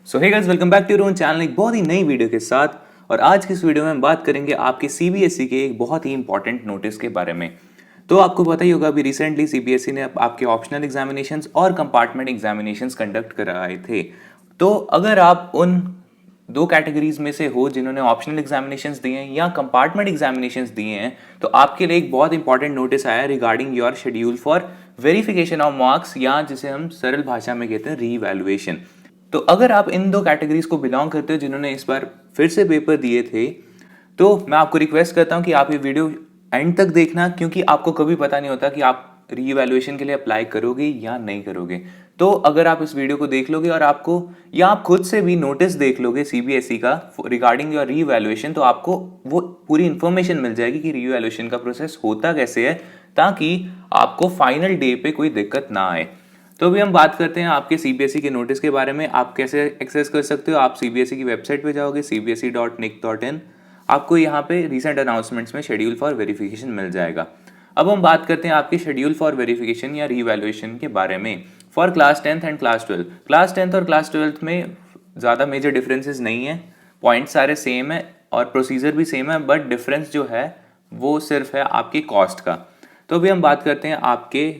So hey guys, welcome back to your own channel एक बहुत ही नई वीडियो के साथ। और आज की इस वीडियो में हम बात करेंगे आपके सीबीएसई के एक बहुत ही इंपॉर्टेंट नोटिस के बारे में। तो आपको पता ही होगा, अभी रिसेंटली सीबीएसई ने आपके ऑप्शनल एग्जामिनेशंस और कंपार्टमेंट एग्जामिनेशंस कंडक्ट कराए थे। तो अगर आप उन दो कैटेगरीज में से हो जिन्होंने ऑप्शनल एग्जामिनेशंस दिए हैं या कंपार्टमेंट एग्जामिनेशंस दिए हैं, तो आपके लिए एक बहुत इंपॉर्टेंट नोटिस आया regarding your schedule for verification of marks, या जिसे हम सरल भाषा में कहते हैं रीवैल्यूएशन। तो अगर आप इन दो कैटेगरीज को बिलोंग करते हो जिन्होंने इस बार फिर से पेपर दिए थे, तो मैं आपको रिक्वेस्ट करता हूं कि आप ये वीडियो एंड तक देखना, क्योंकि आपको कभी पता नहीं होता कि आप रीवैल्यूएशन के लिए अप्लाई करोगे या नहीं करोगे। तो अगर आप इस वीडियो को देख लोगे और आपको या आप खुद से भी नोटिस देख लोगे सीबीएसई का रिगार्डिंग योर रीवैल्यूएशन, तो आपको वो पूरी इंफॉर्मेशन मिल जाएगी कि रीवैल्यूएशन का प्रोसेस होता कैसे है, ताकि आपको फाइनल डे पे कोई दिक्कत ना आए। तो अभी हम बात करते हैं आपके सीबीएसई के नोटिस के बारे में। आप कैसे एक्सेस कर सकते हो? आप सीबीएसई की वेबसाइट पे जाओगे cbse.nic.in, आपको यहाँ पे रिसेंट अनाउंसमेंट्स में शेड्यूल फॉर वेरिफिकेशन मिल जाएगा। अब हम बात करते हैं आपके शेड्यूल फॉर वेरिफिकेशन या रीवैल्यूएशन के बारे में for class 10th and class 12। Class 10th और क्लास 12th में ज़्यादा मेजर डिफरेंसेस नहीं है, पॉइंट सारे सेम है और प्रोसीजर भी सेम है, बट डिफरेंस जो है वो सिर्फ है आपकी कॉस्ट का। तो अभी हम बात करते हैं आपके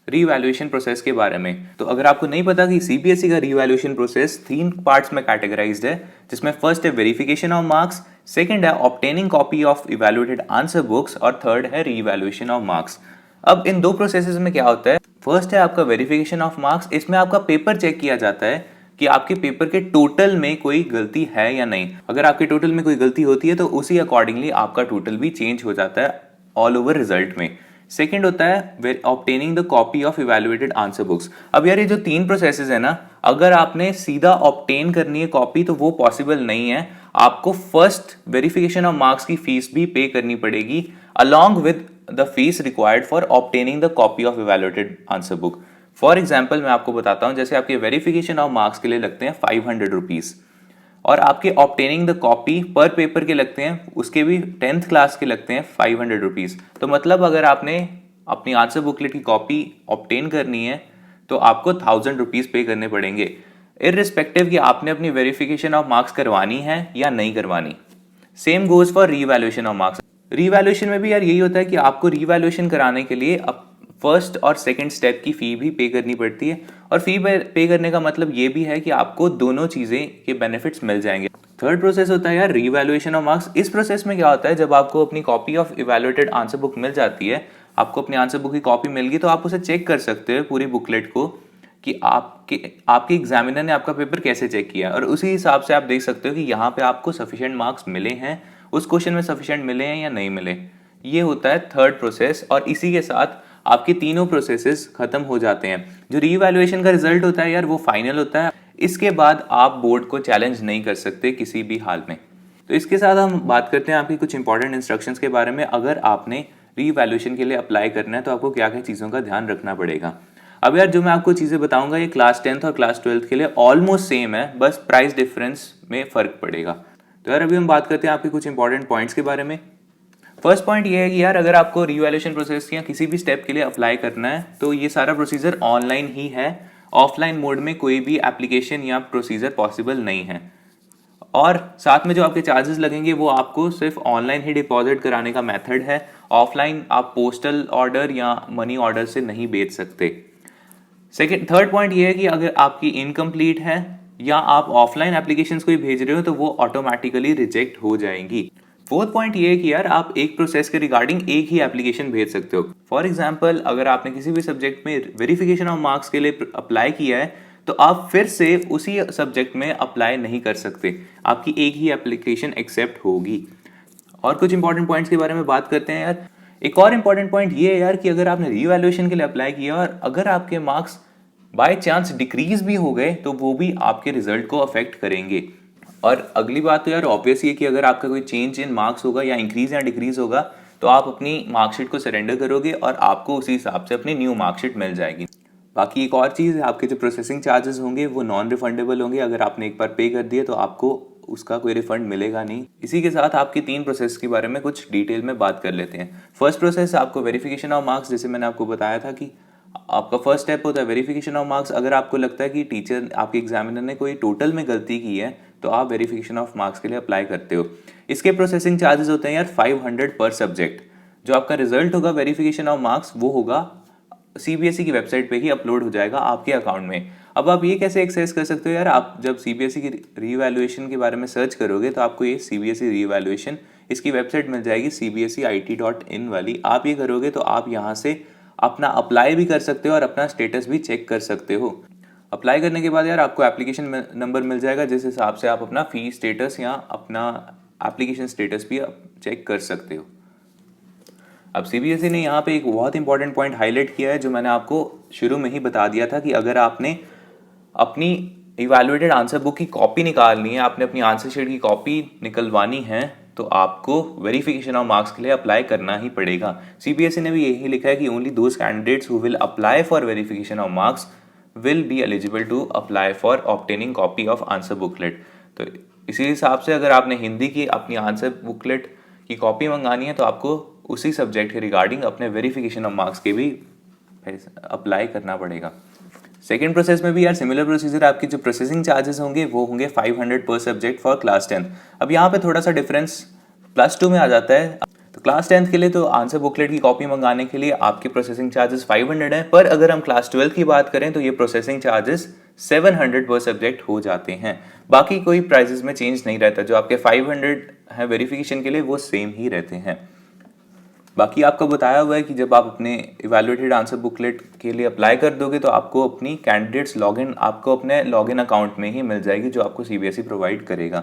रीवैल्यूएशन प्रोसेस के बारे में। तो अगर आपको नहीं पता कि सीबीएसई का रीवैल्यूएशन प्रोसेस 3 पार्ट्स में कैटेगराइज्ड है, जिसमें फर्स्ट है वेरिफिकेशन ऑफ मार्क्स, सेकंड है obtaining copy of evaluated answer books और थर्ड है रीवैल्यूएशन ऑफ मार्क्स। अब इन दो प्रोसेसेस में क्या होता है? फर्स्ट है आपका वेरिफिकेशन ऑफ मार्क्स। इसमें आपका पेपर चेक किया जाता है कि आपके पेपर के टोटल में कोई गलती है या नहीं। अगर आपके टोटल में कोई गलती होती है तो उसी अकॉर्डिंगली आपका टोटल भी चेंज हो जाता है ऑल ओवर रिजल्ट में। सेकेंड होता है obtaining the copy of evaluated answer books. अब यार ये जो 3 प्रोसेसेस है ना, अगर आपने सीधा ऑब्टेन करनी है कॉपी तो वो पॉसिबल नहीं है। आपको फर्स्ट वेरिफिकेशन ऑफ मार्क्स की फीस भी पे करनी पड़ेगी along with the fees required for obtaining the copy of evaluated answer book. For example मैं आपको बताता हूँ, जैसे आपके वेरिफिकेशन ऑफ मार्क्स के लिए लगते हैं 500 रुपीज़ और आपके ऑब्टेनिंग द कॉपी पर पेपर के लगते हैं, उसके भी 10th क्लास के लगते हैं 500 रुपीज़। तो मतलब अगर आपने अपनी आंसर बुकलेट की कॉपी ऑब्टेन करनी है तो आपको 1000 रुपीज़ पे करने पड़ेंगे, इररिस्पेक्टिव कि आपने अपनी वेरिफिकेशन ऑफ मार्क्स करवानी है या नहीं करवानी। Same goes for revaluation of marks. Revaluation में भी यार यही होता है कि आपको रीवैल्यूएशन कराने के लिए फर्स्ट और सेकंड स्टेप की फ़ी भी पे करनी पड़ती है। और फी पे करने का मतलब ये भी है कि आपको दोनों चीज़ें के बेनिफिट्स मिल जाएंगे। थर्ड प्रोसेस होता है यार रीवैल्यूएशन ऑफ मार्क्स। इस प्रोसेस में क्या होता है, जब आपको अपनी copy of evaluated answer book मिल जाती है, आपको अपनी आंसर बुक की कॉपी मिल गई, तो आप उसे चेक कर सकते हो पूरी बुकलेट को कि आपके एग्जामिनर ने आपका पेपर कैसे चेक किया, और उसी हिसाब से आप देख सकते हो कि यहाँ पे आपको सफिशिएंट मार्क्स मिले हैं, उस क्वेश्चन में सफिशिएंट मिले हैं या नहीं मिले। ये होता है थर्ड प्रोसेस, और इसी के साथ आपके तीनों प्रोसेसेस खत्म हो जाते हैं। जो रीवैल्यूएशन का रिजल्ट होता है यार वो फाइनल होता है, इसके बाद आप बोर्ड को चैलेंज नहीं कर सकते किसी भी हाल में। तो इसके साथ हम बात करते हैं आपकी कुछ इंपॉर्टेंट इंस्ट्रक्शंस के बारे में। अगर आपने रीवैल्यूएशन के लिए अप्लाई करना है तो आपको क्या क्या चीज़ों का ध्यान रखना पड़ेगा। अब यार जो मैं आपको चीज़ें बताऊंगा ये क्लास 10th और क्लास 12th के लिए ऑलमोस्ट सेम है, बस प्राइस डिफरेंस में फ़र्क पड़ेगा। तो यार अभी हम बात करते हैं आपके कुछ इंपॉर्टेंट पॉइंट्स के बारे में। फर्स्ट पॉइंट ये है कि यार अगर आपको रीवैल्यूएशन प्रोसेस या किसी भी स्टेप के लिए अप्लाई करना है तो ये सारा प्रोसीजर ऑनलाइन ही है। ऑफलाइन मोड में कोई भी एप्लीकेशन या प्रोसीजर पॉसिबल नहीं है। और साथ में जो आपके चार्जेस लगेंगे वो आपको सिर्फ ऑनलाइन ही डिपॉजिट कराने का मेथड है। ऑफलाइन आप पोस्टल ऑर्डर या मनी ऑर्डर से नहीं बेच सकते। थर्ड पॉइंट ये है कि अगर आपकी इनकम्प्लीट है या आप ऑफलाइन एप्लीकेशंस को ही भेज रहे हो तो वो ऑटोमेटिकली रिजेक्ट हो जाएंगी। फोर्थ पॉइंट ये है कि यार आप एक प्रोसेस के रिगार्डिंग एक ही एप्लीकेशन भेज सकते हो। फॉर एग्जांपल अगर आपने किसी भी सब्जेक्ट में वेरिफिकेशन ऑफ मार्क्स के लिए अप्लाई किया है तो आप फिर से उसी सब्जेक्ट में अप्लाई नहीं कर सकते, आपकी एक ही एप्लीकेशन एक्सेप्ट होगी। और कुछ इंपॉर्टेंट पॉइंट्स के बारे में बात करते हैं यार। एक और इंपॉर्टेंट पॉइंट ये है यार कि अगर आपने रीवैल्यूएशन के लिए अप्लाई किया और अगर आपके मार्क्स बाय चांस डिक्रीज भी हो गए तो वो भी आपके रिजल्ट को अफेक्ट करेंगे। और अगली बात तो यार ऑब्वियस ये कि अगर आपका कोई चेंज इन मार्क्स होगा या इंक्रीज या डिक्रीज होगा तो आप अपनी मार्कशीट को सरेंडर करोगे और आपको उसी हिसाब से अपनी न्यू मार्कशीट मिल जाएगी। बाकी एक और चीज़ है, आपके जो प्रोसेसिंग चार्जेस होंगे वो नॉन रिफंडेबल होंगे। अगर आपने एक बार पे कर दिए तो आपको उसका कोई रिफंड मिलेगा नहीं। इसी के साथ आपके 3 प्रोसेस के बारे में कुछ डिटेल में बात कर लेते हैं। फर्स्ट प्रोसेस आपको वेरिफिकेशन ऑफ मार्क्स, जैसे मैंने आपको बताया था कि आपका फर्स्ट स्टेप होता है वेरिफिकेशन ऑफ मार्क्स। अगर आपको लगता है कि टीचर आपके एग्जामिनर ने कोई टोटल में गलती की है तो आप वेरिफिकेशन ऑफ मार्क्स के लिए अप्लाई करते हो। इसके प्रोसेसिंग चार्जेस होते हैं यार 500 पर सब्जेक्ट। जो आपका रिजल्ट होगा वेरिफिकेशन ऑफ मार्क्स वो होगा सीबीएसई की वेबसाइट पे ही अपलोड हो जाएगा आपके अकाउंट में। अब आप ये कैसे एक्सेस कर सकते हो यार, आप जब सीबीएसई की रीवैल्यूएशन के बारे में सर्च करोगे तो आपको ये सीबीएसई रीवैल्यूएशन इसकी वेबसाइट मिल जाएगी cbseit.in वाली। आप ये करोगे तो आप यहाँ से अपना अप्लाई भी कर सकते हो और अपना स्टेटस भी चेक कर सकते हो। अप्लाई करने के बाद यार आपको एप्लीकेशन नंबर मिल जाएगा जिस हिसाब से आप अपना फी स्टेटस या अपना एप्लीकेशन स्टेटस भी चेक कर सकते हो। अब सीबीएसई ने यहाँ पे एक बहुत इंपॉर्टेंट पॉइंट हाईलाइट किया है जो मैंने आपको शुरू में ही बता दिया था कि अगर आपने अपनी इवैल्यूएटेड आंसर बुक की कॉपी निकालनी है, आपने अपनी आंसर शीट की कॉपी निकलवानी है तो आपको वेरिफिकेशन ऑफ मार्क्स के लिए अप्लाई करना ही पड़ेगा। सीबीएसई ने भी यही लिखा है कि only those candidates who will apply for verification of marks will be eligible to apply for obtaining copy of answer booklet. तो इसी हिसाब से अगर आपने हिंदी की अपनी आंसर बुकलेट की कॉपी मंगानी है तो आपको उसी सब्जेक्ट के रिगार्डिंग अपने वेरिफिकेशन ऑफ मार्क्स के भी अप्लाई करना पड़ेगा। सेकेंड प्रोसेस में भी यार सिमिलर प्रोसीजर, आपकी जो प्रोसेसिंग चार्जेस होंगे वो होंगे 500 पर सब्जेक्ट फॉर क्लास 10। अब यहाँ पे थोड़ा सा डिफरेंस प्लस 2 में आ जाता है। तो क्लास 10 के लिए तो आंसर बुकलेट की कॉपी मंगाने के लिए आपके प्रोसेसिंग चार्जेस 500 है, पर अगर हम क्लास 12 की बात करें तो ये प्रोसेसिंग चार्जेस 700 पर सब्जेक्ट हो जाते हैं। बाकी कोई प्राइसेस में चेंज नहीं रहता, जो आपके 500 है वेरिफिकेशन के लिए वो सेम ही रहते हैं। बाकी आपको बताया हुआ है कि जब आप अपने इवैल्यूएटेड आंसर बुकलेट के लिए अप्लाई कर दोगे तो आपको अपनी कैंडिडेट्स लॉगिन आपको अपने लॉगिन अकाउंट में ही मिल जाएगी जो आपको सीबीएसई प्रोवाइड करेगा।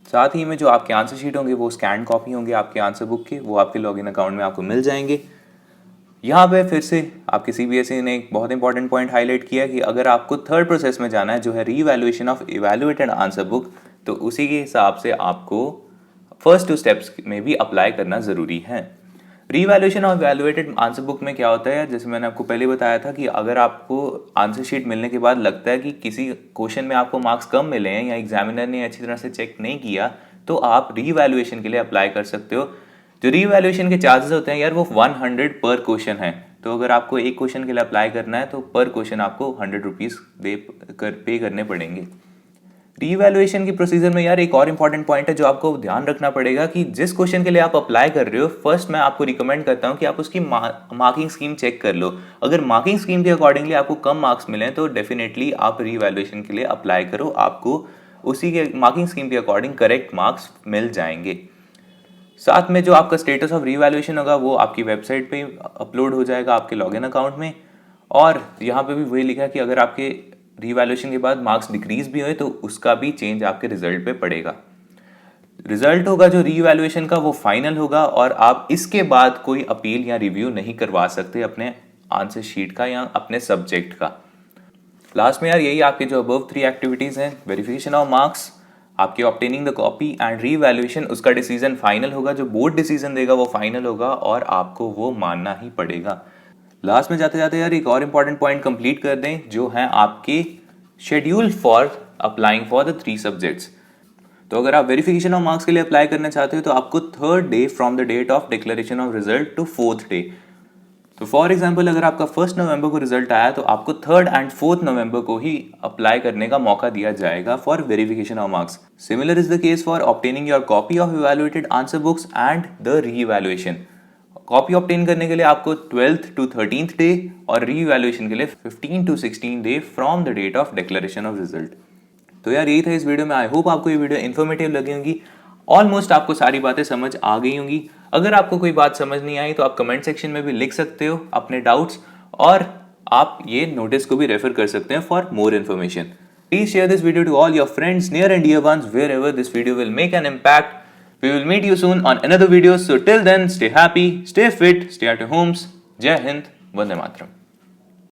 साथ ही में जो आपके आंसर शीट होंगे वो स्कैन कॉपी होंगे आपके आंसर बुक की, वो आपके लॉगिन अकाउंट में आपको मिल जाएंगे। यहाँ पे फिर से आपके सीबीएसई ने एक बहुत इंपॉर्टेंट पॉइंट हाईलाइट किया कि अगर आपको थर्ड प्रोसेस में जाना है जो है revaluation of evaluated answer book, तो उसी के हिसाब से आपको फर्स्ट 2 स्टेप्स में भी अप्लाई करना ज़रूरी है। Revaluation of evaluated answer book में क्या होता है, जैसे मैंने आपको पहले बताया था कि अगर आपको आंसर शीट मिलने के बाद लगता है कि किसी क्वेश्चन में आपको मार्क्स कम मिले हैं या एग्जामिनर ने अच्छी तरह से चेक नहीं किया तो आप रीवैल्यूएशन के लिए अप्लाई कर सकते हो। जो रीवैल्यूएशन के चार्जेस होते हैं यार वो 100 पर क्वेश्चन है। तो अगर आपको एक क्वेश्चन के लिए अप्लाई करना है तो पर क्वेश्चन आपको 100 रुपीज़ पे करने पड़ेंगे। रीवैल्यूएशन की प्रोसीजर में यार एक और इंपॉर्टेंट पॉइंट है जो आपको ध्यान रखना पड़ेगा कि जिस क्वेश्चन के लिए आप अप्लाई कर रहे हो, फर्स्ट मैं आपको रिकमेंड करता हूं कि आप उसकी मार्किंग स्कीम चेक कर लो। अगर मार्किंग स्कीम के अकॉर्डिंगली आपको कम मार्क्स मिले तो डेफिनेटली आप रीवैल्यूएशन के लिए अप्लाई करो, आपको उसी के मार्किंग स्कीम के अकॉर्डिंग करेक्ट मार्क्स मिल जाएंगे। साथ में जो आपका स्टेटस ऑफ रीवैल्यूएशन होगा वो आपकी वेबसाइट पे अपलोड हो जाएगा आपके लॉगिन अकाउंट में। और यहाँ पे भी वही लिखा है कि अगर आपके रीवैल्यूएशन के बाद मार्क्स डिक्रीज भी हुए तो उसका भी चेंज आपके रिजल्ट पे पड़ेगा। रिजल्ट होगा जो रीवैल्यूएशन का वो फाइनल होगा और आप इसके बाद कोई अपील या रिव्यू नहीं करवा सकते अपने आंसर शीट का या अपने सब्जेक्ट का। लास्ट में यार यही आपके जो अबव 3 एक्टिविटीज हैं, वेरिफिकेशन ऑफ मार्क्स, आपके obtaining the copy and revaluation, उसका डिसीजन फाइनल होगा। जो बोर्ड डिसीजन देगा वो फाइनल होगा और आपको वो मानना ही पड़ेगा। लास्ट में जाते जाते यार एक और इंपॉर्टेंट पॉइंट कंप्लीट कर दें जो है आपके schedule for applying for the 3 subjects. तो अगर आप वेरिफिकेशन ऑफ मार्क्स के लिए अप्लाई करना चाहते हो तो आपको 3rd day from the date of declaration of result to 4th day. तो फॉर एग्जाम्पल अगर आपका 1 नवंबर को रिजल्ट आया तो आपको 3rd एंड 4th नवंबर को ही अप्लाई करने का मौका दिया जाएगा for verification of marks. Similar is the case for obtaining your copy of evaluated answer books and the revaluation. Copy obtain करने के लिए आपको 12th to 13th डे और रीवैल्यूएशन के लिए 15 to 16 day from the date of declaration of result. तो यार यही था इस वीडियो में। आई होप आपको ये वीडियो इन्फॉर्मेटिव लगी होंगी, ऑलमोस्ट आपको सारी बातें समझ आ गई होंगी। अगर आपको कोई बात समझ नहीं आई तो आप कमेंट सेक्शन में भी लिख सकते हो अपने डाउट्स और आप ये नोटिस को भी रेफर कर सकते हैं for more information. Please share this video to all your friends, near and dear ones, wherever this video will make an impact. We will meet you soon on another video. So till then, stay happy, stay fit, stay at your homes. Jai Hind, Vande Mataram.